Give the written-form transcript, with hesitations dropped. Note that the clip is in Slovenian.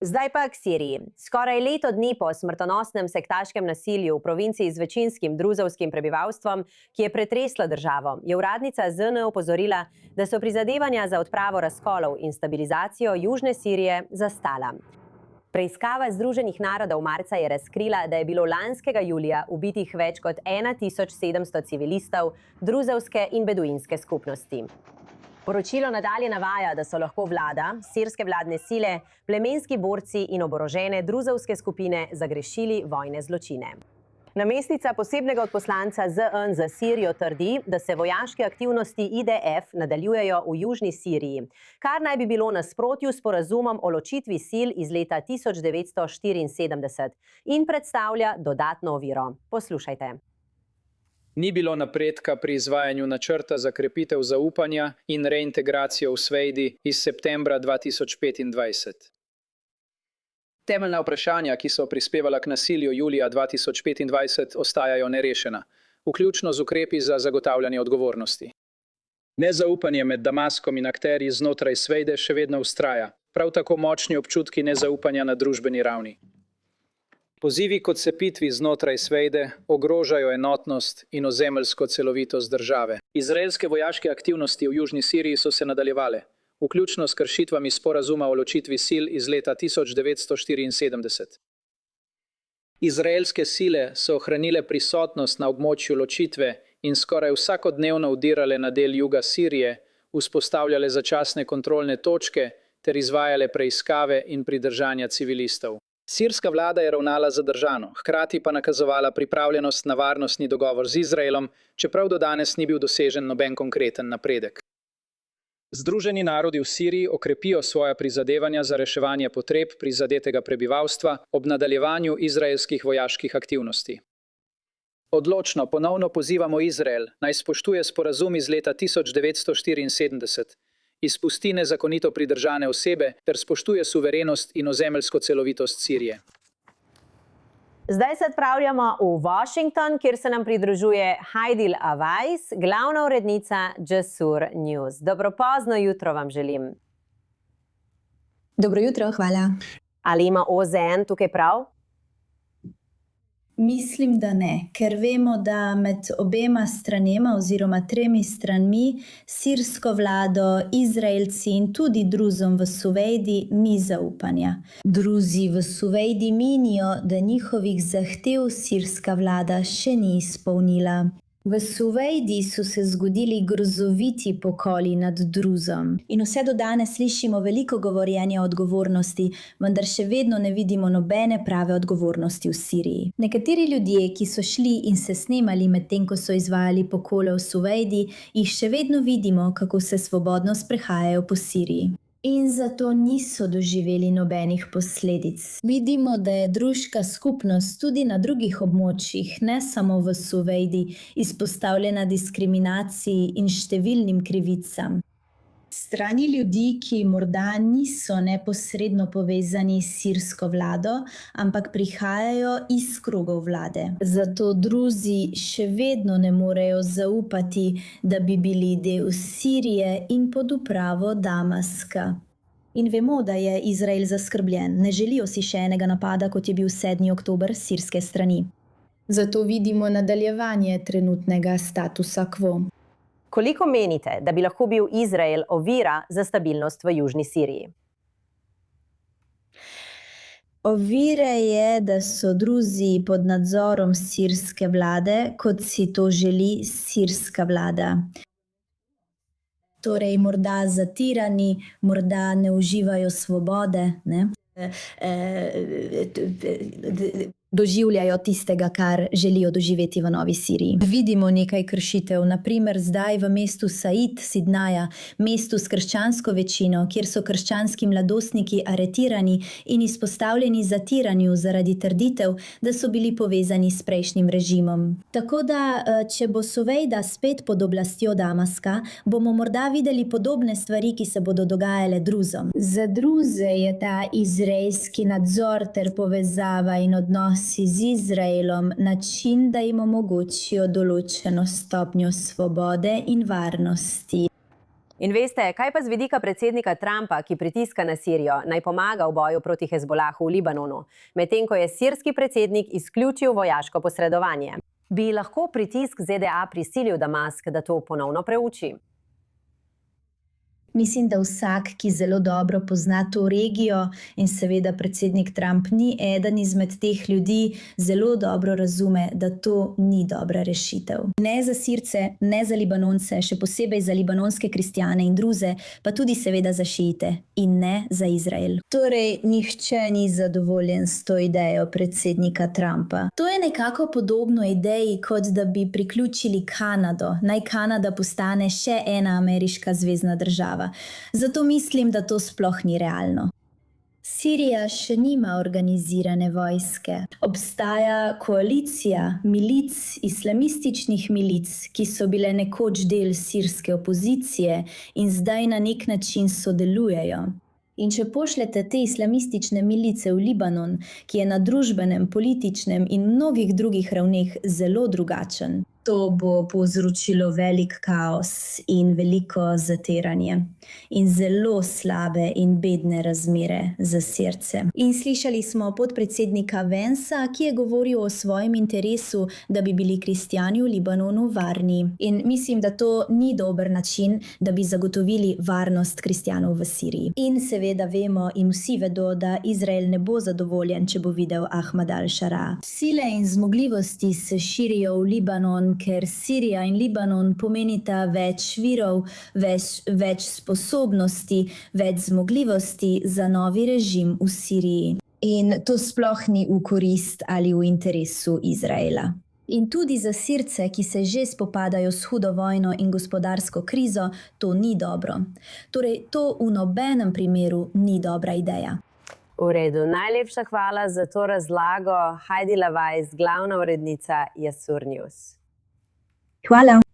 Zdaj pa k Siriji. Skoraj leto dni po smrtonosnem sektaškem nasilju v provinciji z večinskim druzovskim prebivalstvom, ki je pretreslo državo, je uradnica ZN opozorila, da so prizadevanja za odpravo razkolov in stabilizacijo južne Sirije zastala. Preiskava Združenih narodov marca je razkrila, da je bilo lanskega julija ubitih več kot 1700 civilistov druzovske in beduinske skupnosti. Poročilo nadalje navaja, da so lahko vlada, sirske vladne sile, plemenski borci in oborožene druzovske skupine zagrešili vojne zločine. Namestnica posebnega odposlanca ZN za Sirijo trdi, da se vojaške aktivnosti IDF nadaljujejo v južni Siriji, kar naj bi bilo nasprotju s sporazumom o ločitvi sil iz leta 1974 in predstavlja dodatno oviro. Poslušajte. Ni bilo napredka pri izvajanju načrta za krepitev zaupanja in reintegracijo v Svejdi iz septembra 2025. Temeljna vprašanja, ki so prispevala k nasilju julija 2025, ostajajo nerešena, vključno z ukrepi za zagotavljanje odgovornosti. Nezaupanje med Damaskom in akterji znotraj Svejde še vedno vztraja, prav tako močni občutki nezaupanja na družbeni ravni. Pozivi k odcepitvi znotraj Svejde ogrožajo enotnost in ozemeljsko celovitost države. Izraelske vojaške aktivnosti v južni Siriji so se nadaljevale, vključno s kršitvami sporazuma o ločitvi sil iz leta 1974. Izraelske sile so ohranile prisotnost na območju ločitve in skoraj vsakodnevno vdirale na del juga Sirije, vzpostavljale začasne kontrolne točke ter izvajale preiskave in pridržanja civilistov. Sirska vlada je ravnala zadržano, hkrati pa nakazovala pripravljenost na varnostni dogovor z Izraelom, čeprav do danes ni bil dosežen noben konkreten napredek. Združeni narodi v Siriji okrepijo svoja prizadevanja za reševanje potreb prizadetega prebivalstva ob nadaljevanju izraelskih vojaških aktivnosti. Odločno ponovno pozivamo Izrael, naj spoštuje sporazum iz leta 1974, izpusti nezakonito pridržane osebe ter spoštuje suverenost in ozemeljsko celovitost Sirije. Zdaj se odpravljamo v Washington, kjer se nam pridružuje Haidil Awais, glavna urednica Jasur News. Dobro pozno jutro vam želim. Dobro jutro, hvala. Ali ima OZN tukaj prav? Mislim, da ne, ker vemo, da med obema stranema oziroma tremi stranmi, sirsko vlado, Izraelci in tudi Druzom v Suvejdi ni zaupanja. Druzi v Suvejdi menijo, da njihovih zahtev sirska vlada še ni izpolnila. V Suvejdi so se zgodili grozoviti pokoli nad Druzom. In vse do danes slišimo veliko govorjenja o odgovornosti, vendar še vedno ne vidimo nobene prave odgovornosti v Siriji. Nekateri ljudje, ki so šli in se snemali medtem, ko so izvajali pokole v Suvejdi, jih še vedno vidimo, kako se svobodno sprehajajo po Siriji. In zato niso doživeli nobenih posledic. Vidimo, da je druška skupnost tudi na drugih območjih, ne samo v Suvejdi, izpostavljena diskriminaciji in številnim krivicam. Strani ljudi, ki morda niso neposredno povezani s sirsko vlado, ampak prihajajo iz krogov vlade. Zato Druzi še vedno ne morejo zaupati, da bi bili del Sirije in pod upravo Damaska. In vemo, da je Izrael zaskrbljen. Ne želijo si še enega napada, kot je bil 7. oktober sirske strani. Zato vidimo nadaljevanje trenutnega statusa quo. Koliko menite, da bi lahko bil Izrael ovira za stabilnost v južni Siriji? Ovire je, da so Druzi pod nadzorom sirske vlade, kot si to želi sirska vlada. Torej, morda zatirani, morda ne uživajo svobode, ne? Doživljajo tistega, kar želijo doživeti v Novi Siriji. Vidimo nekaj kršitev, naprimer zdaj v mestu Said, Sidnaja, mestu s krščansko večino, kjer so krščanski mladostniki aretirani in izpostavljeni zatiranju zaradi trditev, da so bili povezani s prejšnjim režimom. Tako da, če bo Suvejda spet pod oblastjo Damaska, bomo morda videli podobne stvari, ki se bodo dogajale Druzom. Za Druze je ta izraelski nadzor ter povezava in odnos z Izraelom način, da jim omogočijo določeno stopnjo svobode in varnosti. In veste, kaj pa z vidika predsednika Trumpa, ki pritiska na Sirijo, naj pomaga v boju proti Hezbolahu v Libanonu, medtem ko je sirski predsednik izključil vojaško posredovanje? Bi lahko pritisk ZDA prisilil Damask, da to ponovno preuči? Mislim, da vsak, ki zelo dobro pozna to regijo in seveda predsednik Trump ni eden izmed teh ljudi, zelo dobro razume, da to ni dobra rešitev. Ne za Sirce, ne za Libanonce, še posebej za libanonske kristjane in druze, pa tudi seveda za šiite in ne za Izrael. Torej, nihče ni zadovoljen s to idejo predsednika Trumpa. To je nekako podobno ideji, kot da bi priključili Kanado. Naj Kanada postane še ena ameriška zvezna država. Zato mislim, da to sploh ni realno. Sirija še nima organizirane vojske. Obstaja koalicija milic, islamističnih milic, ki so bile nekoč del sirske opozicije in zdaj na nek način sodelujejo. In če pošljete te islamistične milice v Libanon, ki je na družbenem, političnem in mnogih drugih ravneh zelo drugačen, to bo povzročilo velik kaos in veliko zatiranje in zelo slabe in bedne razmere za Sirce. In slišali smo podpredsednika Vansa, ki je govoril o svojem interesu, da bi bili kristjani v Libanonu varni. In mislim, da to ni dober način, da bi zagotovili varnost kristjanov v Siriji. In seveda vemo in vsi vedo, da Izrael ne bo zadovoljen, če bo videl Ahmad al-Šara. Sile in zmogljivosti se širijo v Libanon, ker Sirija in Libanon pomenita več virov, več sposobnosti, več zmogljivosti za novi režim v Siriji. In to sploh ni v korist ali v interesu Izraela. In tudi za Sirce, ki se že spopadajo s hudo vojno in gospodarsko krizo, to ni dobro. Torej, to v nobenem primeru ni dobra ideja. V redu, najlepša hvala za to razlago. Heidi Lavajs, glavna urednica Jasur News. Hvala.